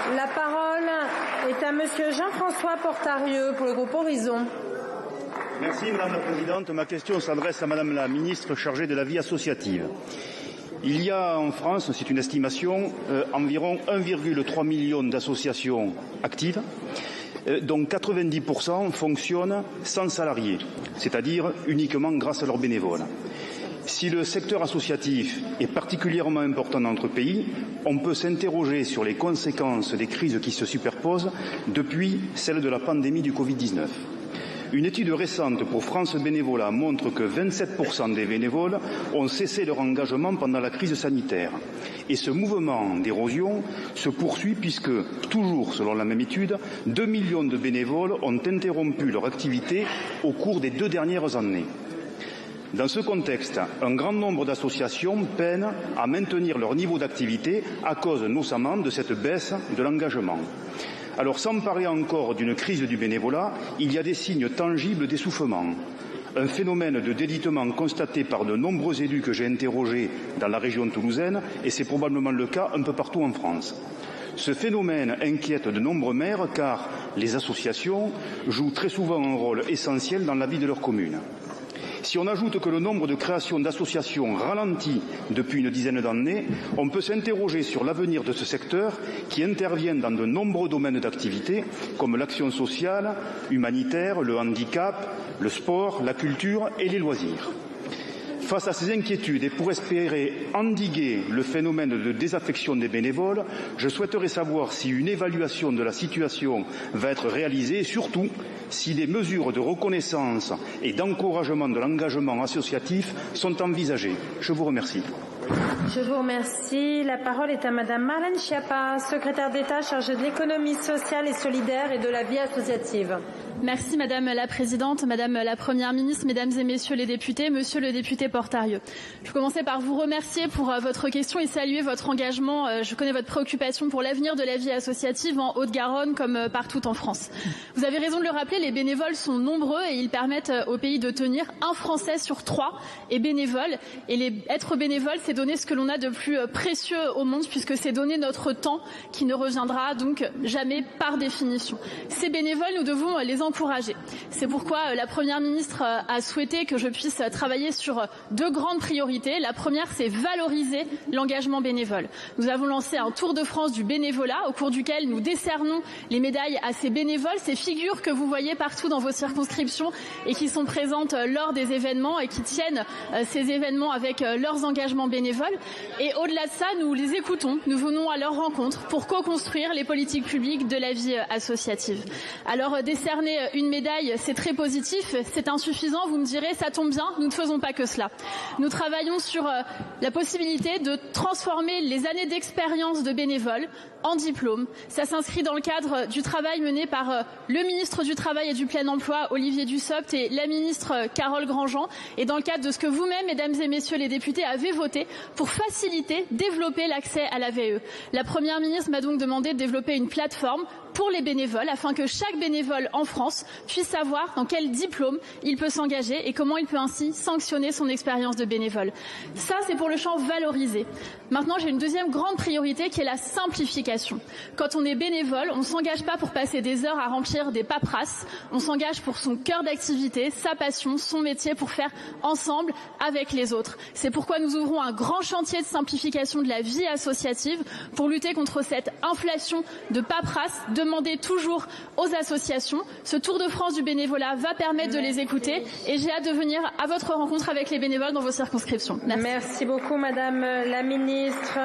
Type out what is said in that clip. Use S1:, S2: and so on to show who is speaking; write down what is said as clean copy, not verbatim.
S1: La parole est à Monsieur Jean-François Portarieux pour le groupe Horizon.
S2: Merci Madame la Présidente. Ma question s'adresse à Madame la Ministre chargée de la vie associative. Il y a en France, c'est une estimation, environ 1,3 million d'associations actives, dont 90% fonctionnent sans salariés, c'est-à-dire uniquement grâce à leurs bénévoles. Si le secteur associatif est particulièrement important dans notre pays, on peut s'interroger sur les conséquences des crises qui se superposent depuis celle de la pandémie du Covid-19. Une étude récente pour France Bénévolat montre que 27% des bénévoles ont cessé leur engagement pendant la crise sanitaire. Et ce mouvement d'érosion se poursuit puisque, toujours selon la même étude, 2 millions de bénévoles ont interrompu leur activité au cours des 2 dernières années. Dans ce contexte, un grand nombre d'associations peinent à maintenir leur niveau d'activité à cause notamment de cette baisse de l'engagement. Alors, sans parler encore d'une crise du bénévolat, il y a des signes tangibles d'essoufflement. Un phénomène de délitement constaté par de nombreux élus que j'ai interrogés dans la région toulousaine, et c'est probablement le cas un peu partout en France. Ce phénomène inquiète de nombreux maires car les associations jouent très souvent un rôle essentiel dans la vie de leur commune. Si on ajoute que le nombre de créations d'associations ralentit depuis une dizaine d'années, on peut s'interroger sur l'avenir de ce secteur qui intervient dans de nombreux domaines d'activité comme l'action sociale, humanitaire, le handicap, le sport, la culture et les loisirs. Face à ces inquiétudes et pour espérer endiguer le phénomène de désaffection des bénévoles, je souhaiterais savoir si une évaluation de la situation va être réalisée et surtout si des mesures de reconnaissance et d'encouragement de l'engagement associatif sont envisagées. Je vous remercie.
S1: Je vous remercie. La parole est à Madame Marlène Schiappa, secrétaire d'État chargée de l'économie sociale et solidaire et de la vie associative.
S3: Merci Madame la Présidente, Madame la Première ministre, Mesdames et Messieurs les députés, Monsieur le député Portarieux. Je vais commencer par vous remercier pour votre question et saluer votre engagement. Je connais votre préoccupation pour l'avenir de la vie associative en Haute-Garonne comme partout en France. Vous avez raison de le rappeler, les bénévoles sont nombreux et ils permettent au pays de tenir. Un Français sur 3 est bénévole et être bénévole, c'est donner ce que l'on a de plus précieux au monde puisque c'est donner notre temps qui ne reviendra donc jamais par définition. Ces bénévoles, nous devons les encourager. C'est pourquoi la Première ministre a souhaité que je puisse travailler sur 2 grandes priorités. La première, c'est valoriser l'engagement bénévole. Nous avons lancé un Tour de France du bénévolat au cours duquel nous décernons les médailles à ces bénévoles, ces figures que vous voyez partout dans vos circonscriptions et qui sont présentes lors des événements et qui tiennent ces événements avec leurs engagements bénévoles. Et au-delà de ça, nous les écoutons, nous venons à leur rencontre pour co-construire les politiques publiques de la vie associative. Alors décerner une médaille, c'est très positif, c'est insuffisant, vous me direz, ça tombe bien, nous ne faisons pas que cela. Nous travaillons sur la possibilité de transformer les années d'expérience de bénévoles en diplôme. Ça s'inscrit dans le cadre du travail mené par le ministre du Travail et du Plein Emploi, Olivier Dussopt, et la ministre Carole Grandjean, et dans le cadre de ce que vous-même, Mesdames et Messieurs les députés, avez voté pour faciliter, développer l'accès à la VE. La Première ministre m'a donc demandé de développer une plateforme pour les bénévoles afin que chaque bénévole en France puisse savoir dans quel diplôme il peut s'engager et comment il peut ainsi sanctionner son expérience de bénévole. Ça, c'est pour le champ valorisé. Maintenant, j'ai une deuxième grande priorité qui est la simplification. Quand on est bénévole, on ne s'engage pas pour passer des heures à remplir des paperasses, on s'engage pour son cœur d'activité, sa passion, son métier, pour faire ensemble avec les autres. C'est pourquoi nous ouvrons un grand chantier de simplification de la vie associative pour lutter contre cette inflation de paperasses, demandez toujours aux associations. Ce Tour de France du bénévolat va permettre de les écouter et j'ai hâte de venir à votre rencontre avec les bénévoles dans vos circonscriptions. Merci.
S1: Merci beaucoup Madame la Ministre.